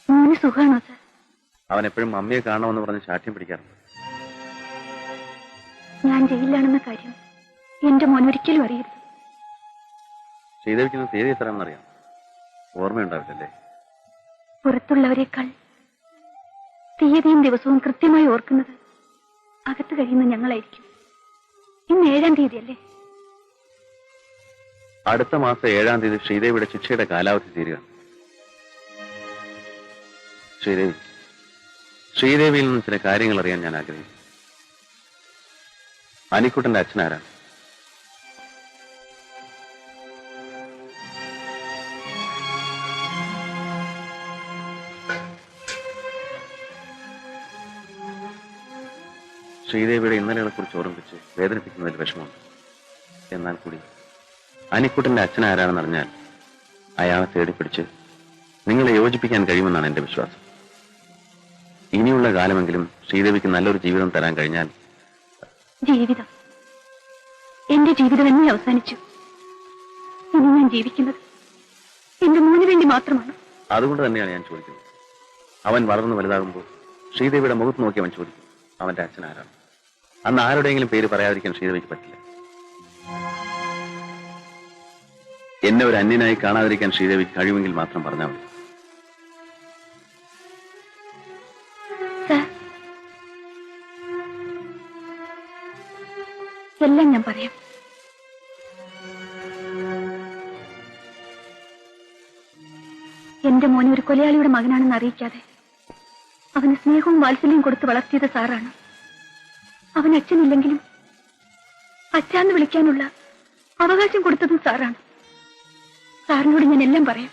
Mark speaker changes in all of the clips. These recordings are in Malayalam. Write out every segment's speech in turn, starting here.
Speaker 1: മോന് സുഖാണോ സാർ?
Speaker 2: അവൻ എപ്പോഴും മമ്മിയെ കാണണമെന്ന് പറഞ്ഞ് ശാഠ്യം പിടിക്കാറുണ്ട്.
Speaker 1: ഞാൻ ജയിലിലാണെന്ന കാര്യം എന്റെ മോൻ ഒരിക്കലും അറിയരുത്.
Speaker 2: ശ്രീദേവിക്കുന്ന തീയതി എത്രയാണെന്നറിയാം. ഓർമ്മയുണ്ടാവില്ലല്ലേ?
Speaker 1: പുറത്തുള്ളവരെക്കാൾ തീയതിയും ദിവസവും കൃത്യമായി ഓർക്കുന്നത് അകത്ത് കഴിയുന്ന ഞങ്ങളായിരിക്കും. ഇന്ന് 7-ാം തീയതിയല്ലേ?
Speaker 2: അടുത്ത മാസം 7-ാം തീയതി ശ്രീദേവിയുടെ ശിക്ഷയുടെ കാലാവധി തീരുക. ശ്രീദേവിയിൽ നിന്ന് ചില കാര്യങ്ങൾ അറിയാൻ ഞാൻ ആഗ്രഹിക്കുന്നു. അനിക്കുട്ടന്റെ അച്ഛനാരാണ്? ശ്രീദേവിയുടെ ഇന്നലെകളെ കുറിച്ച് ഓർമ്മിച്ച് വേദനിപ്പിക്കുന്നതിൽ വിഷമമുണ്ട്. എന്നാൽ കൂടി അനിക്കുട്ടന്റെ അച്ഛനാരാണെന്ന് അറിഞ്ഞാൽ അയാളെ തേടിപ്പിടിച്ച് നിങ്ങളെ യോജിപ്പിക്കാൻ കഴിയുമെന്നാണ് എന്റെ വിശ്വാസം. ഇനിയുള്ള കാലമെങ്കിലും ശ്രീദേവിക്ക് നല്ലൊരു ജീവിതം തരാൻ കഴിഞ്ഞാൽ.
Speaker 1: ജീവിതം? എന്റെ ജീവിതം എന്നെ അവസാനിച്ചു. ഇനി ഞാൻ ജീവിക്കുന്നത് എന്റെ മോന് വേണ്ടി മാത്രമാണ്.
Speaker 2: അതുകൊണ്ട് തന്നെയാണ് ഞാൻ ചോദിക്കുന്നത്. അവൻ വളർന്നു വലുതാകുമ്പോൾ ശ്രീദേവിയുടെ മുഖത്ത് നോക്കി അവൻ ചോദിക്കും, അവന്റെ അച്ഛനാരാണ്? അന്ന് ആരുടെയെങ്കിലും പേര് പറയാതിരിക്കാൻ ശ്രീദേവിക്ക് പറ്റില്ല. എന്നെ ഒരു അന്യനായി കാണാതിരിക്കാൻ ശ്രീദേവിക്ക് കഴിയുമെങ്കിൽ മാത്രം പറഞ്ഞാൽ മതി.
Speaker 1: എല്ലാം ഞാൻ പറയാം. എന്റെ മോനെ ഒരു കൊലയാളിയുടെ മകനാണെന്ന് അറിയിക്കാതെ അവന് സ്നേഹവും വാത്സല്യവും കൊടുത്ത് വളർത്തിയത് സാറാണ്. അവൻ അച്ഛനില്ലെങ്കിലും അച്ഛാന്ന് വിളിക്കാനുള്ള അവകാശം കൊടുത്തതും സാറാണ്. സാറിനോട് ഞാൻ എല്ലാം പറയാം.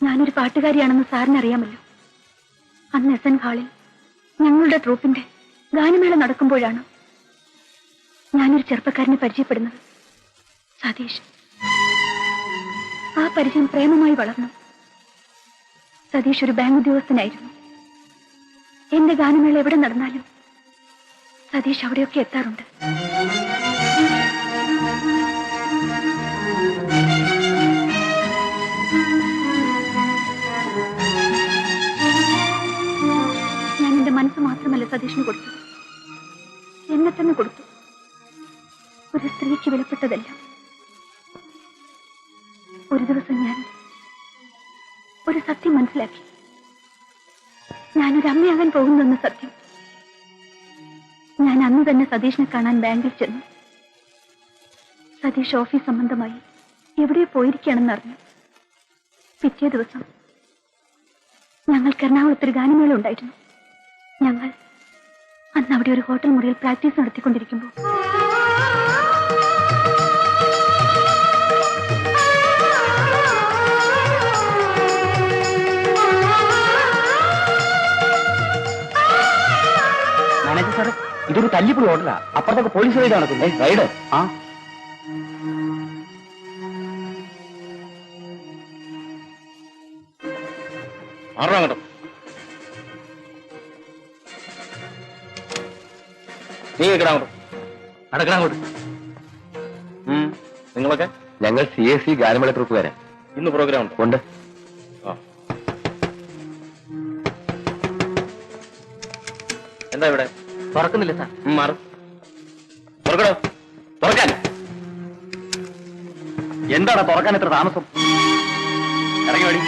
Speaker 1: ഞാനൊരു പാട്ടുകാരിയാണെന്ന് സാറിനറിയാമല്ലോ. അന്ന് എസ് എൻ ഹാളിൽ ഞങ്ങളുടെ ട്രൂപ്പിന്റെ ഗാനമേള നടക്കുമ്പോഴാണ് ഞാനൊരു ചെറുപ്പക്കാരനെ പരിചയപ്പെടുന്നത്, സതീഷ്. ആ പരിചയം പ്രേമമായി വളർന്നു. സതീഷ് ഒരു ബാങ്ക് ഉദ്യോഗസ്ഥനായിരുന്നു. എന്റെ ഗാനമേള എവിടെ നടന്നാലും സതീഷ് അവിടെയൊക്കെ എത്താറുണ്ട്. ഞാൻ എന്റെ മനസ്സ് മാത്രമല്ല സതീഷിന് കൊടുത്തത്, എന്നെ തന്നെ കൊടുത്തു. ഒരു സ്ത്രീക്ക് വിലപ്പെട്ടതല്ല. ഒരു ദിവസം ഞാൻ ഒരു സത്യം മനസ്സിലാക്കി. ഞാനൊരു അമ്മയാകാൻ പോകുന്നെന്ന സത്യം. ഞാൻ അന്ന് തന്നെ സതീഷിനെ കാണാൻ ബാങ്കിൽ ചെന്നു. സതീഷ് ഓഫീസ് സംബന്ധമായി എവിടെ പോയിരിക്കുകയാണെന്ന് അറിഞ്ഞു. പിറ്റേ ദിവസം ഞങ്ങൾക്ക് എറണാകുളത്തൊരു ഗാനമേള ഉണ്ടായിരുന്നു. ഞങ്ങൾ അന്ന് അവിടെ ഒരു ഹോട്ടൽ മുറിയിൽ പ്രാക്ടീസ് നടത്തിക്കൊണ്ടിരിക്കുമ്പോൾ
Speaker 3: സാറേ, ഇതൊരു തല്ലിപ്പൊളി ഹോട്ടലാ. അപ്പുറത്തൊക്കെ പോലീസ് റൈഡ് നടക്കുന്നേ. റൈഡ്? ആ.
Speaker 2: ആറാങ്ങട്ടോ നീ കേൾക്കടാങ്ങോട്ടോ. നടക്കണങ്ങോട്ട്. നിങ്ങളൊക്കെ? ഞങ്ങൾ CAC ഗാനമേള ട്രൂപ്പുകാരാ. ഇന്ന് പ്രോഗ്രാം ഉണ്ട്? ഉണ്ട്. എന്താ ഇവിടെ
Speaker 3: തുറക്കുന്നില്ല സാർ.
Speaker 2: മാറും. തുറക്കടോ. തുറക്കാൻ.
Speaker 3: എന്താണ് തുറക്കാൻ എത്ര താമസം?
Speaker 2: ഇറങ്ങി വേടി.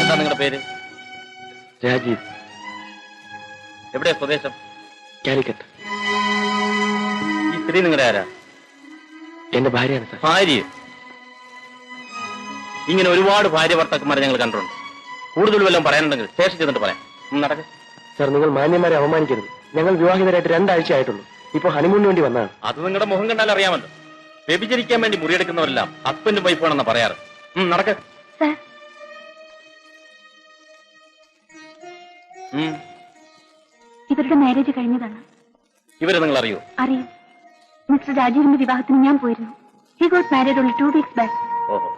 Speaker 2: എന്താ നിങ്ങളുടെ പേര്?
Speaker 3: രാജീവ്.
Speaker 2: എവിടെയാ സ്വദേശം?
Speaker 3: കാലിക്കറ്റ്.
Speaker 2: ഈ സ്ത്രീ നിങ്ങളുടെ ആരാ?
Speaker 3: എന്റെ ഭാര്യയാണ് സാർ.
Speaker 2: ഭാര്യ? ഇങ്ങനെ ഒരുപാട് ഭാര്യ ഭർത്താക്കന്മാരെ ഞങ്ങൾ കണ്ടിട്ടുണ്ട്. കൂടുതൽ വല്ലതും പറയാനുണ്ടെങ്കിൽ സ്റ്റേഷൻ ചെന്നിട്ട് പറയാം. നടക്ക.
Speaker 3: സാർ, നിങ്ങൾ മാന്യന്മാരെ അവമാനിക്കരുത്. ഞങ്ങൾ വിവാഹിതരായിട്ട് 2 ആഴ്ച ആയിട്ടുള്ളൂ. ഇപ്പൊ ഹണിമൂണിന് വേണ്ടി വന്നതാണ്.
Speaker 2: അത് നിങ്ങളുടെ മുഖം കണ്ടാൽ അറിയാമല്ലോ. വ്യഭിചരിക്കാൻ വേണ്ടി മുറിയെടുക്കുന്നവരെല്ലാം ഹസ്ബൻഡും വൈഫാണെന്ന് പറയാറ്. നടക്ക.
Speaker 1: ഇവരുടെ മാരേജ് കഴിഞ്ഞതാണ്.
Speaker 2: ഇവരെ നിങ്ങൾ അറിയോ?
Speaker 1: അറിയാം. മിസ്റ്റർ രാജീവിന്റെ വിവാഹത്തിന് ഞാൻ പോയിരുന്നു. He got married only 2 weeks back.
Speaker 2: ഓഹോ.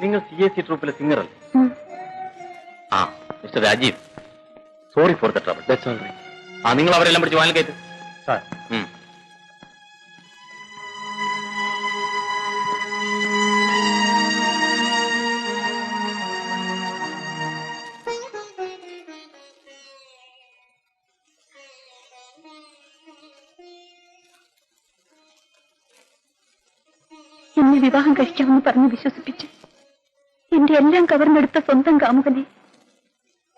Speaker 3: നിങ്ങൾ CAC ട്രൂപ്പിലെ സിംഗർ അല്ലേ?
Speaker 1: ഉം.
Speaker 3: ആ mister Rajeev, sorry for the trouble. That's all right. ആ നിങ്ങൾ അവരെല്ലാം പിടിച്ച് വാനിൽ കയറ്റ്. സാർ.
Speaker 1: എന്നെ വിവാഹം കഴിക്കാമെന്ന് പറഞ്ഞ് വിശ്വസിപ്പിച്ച് എന്റെ എല്ലാം കവർന്നെടുത്ത സ്വന്തം കാമുകനെ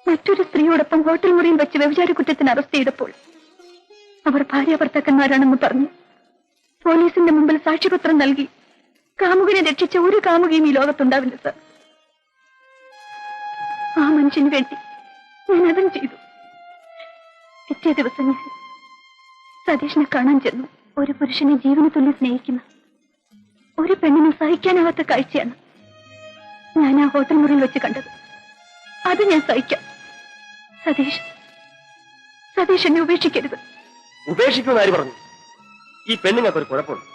Speaker 1: മറ്റൊരു സ്ത്രീയോടൊപ്പം ഹോട്ടൽ മുറിയിൽ വെച്ച് വ്യഭിചാര കുറ്റത്തിന് അറസ്റ്റ് ചെയ്തപ്പോൾ അവർ ഭാര്യ ഭർത്താക്കന്മാരാണെന്ന് പറഞ്ഞ് പോലീസിന്റെ മുമ്പിൽ സാക്ഷ്യപത്രം നൽകി കാമുകനെ രക്ഷിച്ച ഒരു കാമുകയും ഈ ലോകത്തുണ്ടാവില്ല സർ. ആ മനുഷ്യന് വേണ്ടി ഞാൻ അതും ചെയ്തു. പിറ്റേ ദിവസം ഞാൻ സതീഷിനെ കാണാൻ ചെന്നു. ഒരു പുരുഷനെ ജീവന് തുല്യ സ്നേഹിക്കുന്ന ഒരു പെണ്ണിനെ സഹിക്കാനാവാത്ത കാഴ്ചയാണ് ഞാൻ ആ ഹോട്ടൽ മുറിയിൽ വെച്ച് കണ്ടത്. അത് ഞാൻ സഹിക്കാം. സതീഷ് എന്നെ ഉപേക്ഷിക്കരുത്.
Speaker 3: ഉപേക്ഷിക്കുമെന്ന് ആര് പറഞ്ഞു? ഈ പെണ്ണുങ്ങൾക്ക് ഒരു കുഴപ്പമുണ്ട്.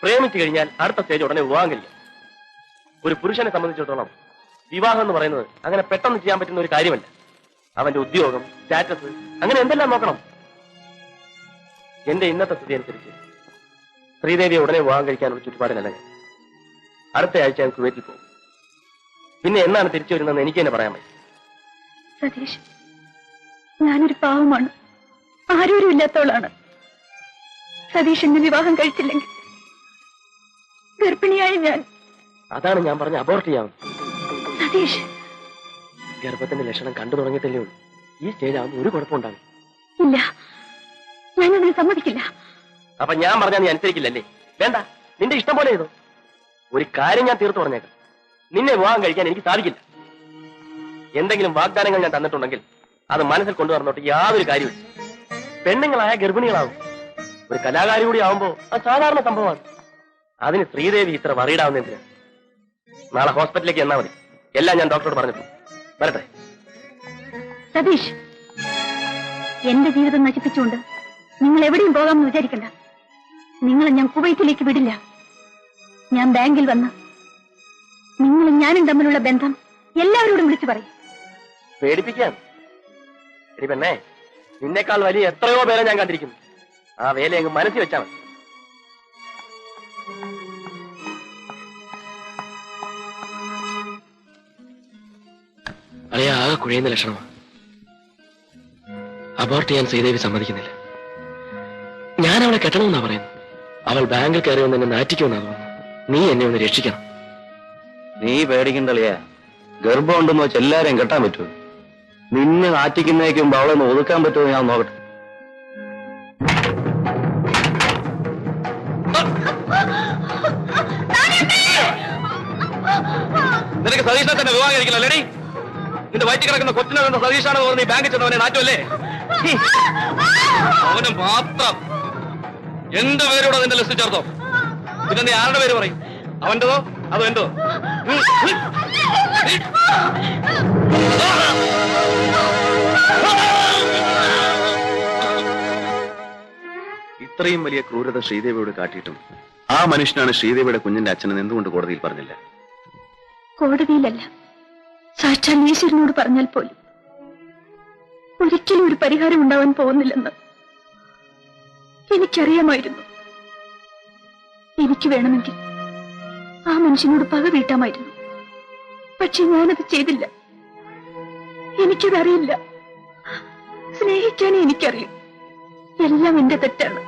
Speaker 3: പ്രേമിച്ചു കഴിഞ്ഞാൽ അടുത്ത സ്റ്റേജ് ഉടനെ വിവാഹം കഴിയും. ഒരു പുരുഷനെ സംബന്ധിച്ചിടത്തോളം വിവാഹം എന്ന് പറയുന്നത് അങ്ങനെ പെട്ടെന്ന് ചെയ്യാൻ പറ്റുന്ന ഒരു കാര്യമല്ല. അവന്റെ ഉദ്യോഗം, സ്റ്റാറ്റസ്, അങ്ങനെ എന്തെല്ലാം നോക്കണം. എന്റെ ഇന്നത്തെ സ്ഥിതി അനുസരിച്ച് ശ്രീദേവിയെ ഉടനെ വിവാഹം കഴിക്കാനുള്ള ചുറ്റുപാടിലല്ല ഞാൻ. അടുത്ത ആഴ്ച ഞാൻ കുവൈറ്റിൽ പോകും. പിന്നെ എന്നാണ് തിരിച്ചു വരുന്നതെന്ന് എനിക്ക് തന്നെ പറയാൻ പറ്റും.
Speaker 1: സതീഷ്, ഞാനൊരു പാവമാണ്, ആരോരും ഇല്ലാത്തവളാണ്. സതീഷ് എന്നെ വിവാഹം കഴിച്ചില്ലെങ്കിൽ ഗർഭിണിയായി ഞാൻ.
Speaker 3: അതാണ് ഞാൻ പറഞ്ഞ അബോർട്ട് ചെയ്യാം.
Speaker 1: സതീഷ്,
Speaker 3: ഗർഭത്തിന്റെ ലക്ഷണം കണ്ടു തുടങ്ങിയിട്ടല്ലേ ഉള്ളൂ. ഈ സ്റ്റേജ് ആവുമ്പോൾ ഒരു കുഴപ്പമുണ്ടാകും.
Speaker 1: ഇല്ല, ഞാനതിന് സമ്മതിക്കില്ല.
Speaker 3: അപ്പൊ ഞാൻ പറഞ്ഞാൽ നീ അനുസരിക്കില്ലല്ലേ? വേണ്ട, നിന്റെ ഇഷ്ടം പോലെ ചെയ്തോ. ഒരു കാര്യം ഞാൻ തീർത്തു പറഞ്ഞേക്കാം, നിന്നെ വിവാഹം കഴിക്കാൻ എനിക്ക് സാധിക്കില്ല. എന്തെങ്കിലും വാഗ്ദാനങ്ങൾ ഞാൻ തന്നിട്ടുണ്ടെങ്കിൽ അത് മനസ്സിൽ കൊണ്ടുവന്നോട്ട് യാതൊരു കാര്യമില്ല. പെണ്ണുങ്ങളായ ഗർഭിണികളാവും. ഒരു കലാകാരി കൂടി ആവുമ്പോ അത് സാധാരണ സംഭവമാണ്. അതിന് ശ്രീദേവി ഇത്ര വറീഡാവുന്ന എന്തിനാ? നാളെ ഹോസ്പിറ്റലിലേക്ക് എന്നാ മതി. എല്ലാം ഞാൻ ഡോക്ടറോട് പറഞ്ഞിട്ടുണ്ട്. വരട്ടെ.
Speaker 1: സതീഷ്, എന്റെ ജീവിതം നശിപ്പിച്ചുകൊണ്ട് നിങ്ങൾ എവിടെയും പോകാമെന്ന് വിചാരിക്കണ്ട. നിങ്ങളെ ഞാൻ കുവൈറ്റിലേക്ക് വിടില്ല. ഞാൻ ബാങ്കിൽ വന്ന് നിങ്ങളും ഞാനും തമ്മിലുള്ള ബന്ധം എല്ലാവരോടും വിളിച്ചു പറയും.
Speaker 3: പേടിപ്പിക്കാൻ എടി പെണ്ണേ, നിന്നേക്കാൾ വലിയ എത്രയോ പേരെ ഞാൻ കണ്ടിരിക്കുന്നു. ആ വേല അങ്ങ് മനസ്സിൽ വെച്ചാൽ മതി. അളിയ ആകെ കുഴയുന്ന ലക്ഷണമാണ്. അബോർട്ട് ചെയ്യാൻ ശ്രീദേവി സമ്മതിക്കുന്നില്ല. ഞാൻ അവളെ കെട്ടണമെന്നാ പറയുന്നു. അവൾ ബാങ്കിൽ കയറി വന്ന് എന്നെ നാറ്റിക്കുമെന്നാ തോന്നുന്നു. നീ എന്നെ ഒന്ന് രക്ഷിക്കണം.
Speaker 2: നീ പേടിക്കണ്ടളിയാ. ഗർഭം ഉണ്ടെന്ന് വെച്ച് എല്ലാരെയും കെട്ടാൻ പറ്റുമോ? നിന്നെ നാറ്റിക്കുന്നേക്ക് മുമ്പ് അവളെ ഒന്ന് ഒതുക്കാൻ പറ്റുമോ ഞാൻ നോക്കട്ടെ.
Speaker 3: നിനക്ക് സതീഷിനെ തന്നെ വിവാഹം കഴിക്കണം അല്ലേടി? നിന്റെ വയറ്റി കിടക്കുന്ന കൊച്ചിനെ കണ്ട സതീഷാണെന്ന് പറഞ്ഞ് ബാങ്കിൽ ചെന്നവനെ നാറ്റുമല്ലേ? അവന് മാത്രം എന്റെ പേരൂടെ നിന്റെ ലിസ്റ്റ് ചേർത്തോ. പിന്നെ നീ ആരുടെ പേര് പറയും? അവന്റെതോ അതോ എന്തോ?
Speaker 2: ഇത്രയും വലിയ ക്രൂരത ശ്രീദേവിയോട് കാട്ടിയിട്ടും ആ മനുഷ്യനാണ് ശ്രീദേവിയുടെ കുഞ്ഞിന്റെ അച്ഛനെന്ന് എന്തുകൊണ്ട് കോടതിയിൽ പറഞ്ഞില്ല?
Speaker 1: കോടതിയിലല്ല, സാക്ഷാൽ ഈശ്വരനോട് പറഞ്ഞാൽ പോലും ഒരിക്കലും ഒരു പരിഹാരം ഉണ്ടാവാൻ പോകുന്നില്ലെന്ന് എനിക്കറിയാമായിരുന്നു. എനിക്ക് വേണമെങ്കിൽ ആ മനുഷ്യനോട് പക വീട്ടാമായിരുന്നു. പക്ഷെ ഞാനത് ചെയ്തില്ല. എനിക്കതറിയില്ല. സ്നേഹിക്കാനേ എനിക്കറിയും. എല്ലാം എന്റെ തെറ്റാണ്.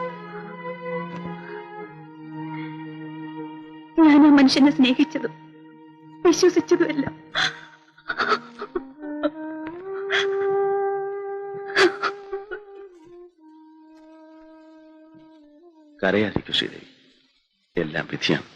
Speaker 1: ഞാൻ ആ മനുഷ്യനെ സ്നേഹിച്ചതും വിശ്വസിച്ചതുമല്ല.
Speaker 2: കരയാതിരിക്കൂ ശ്രീദേവി, എല്ലാം വിധിയാണ്.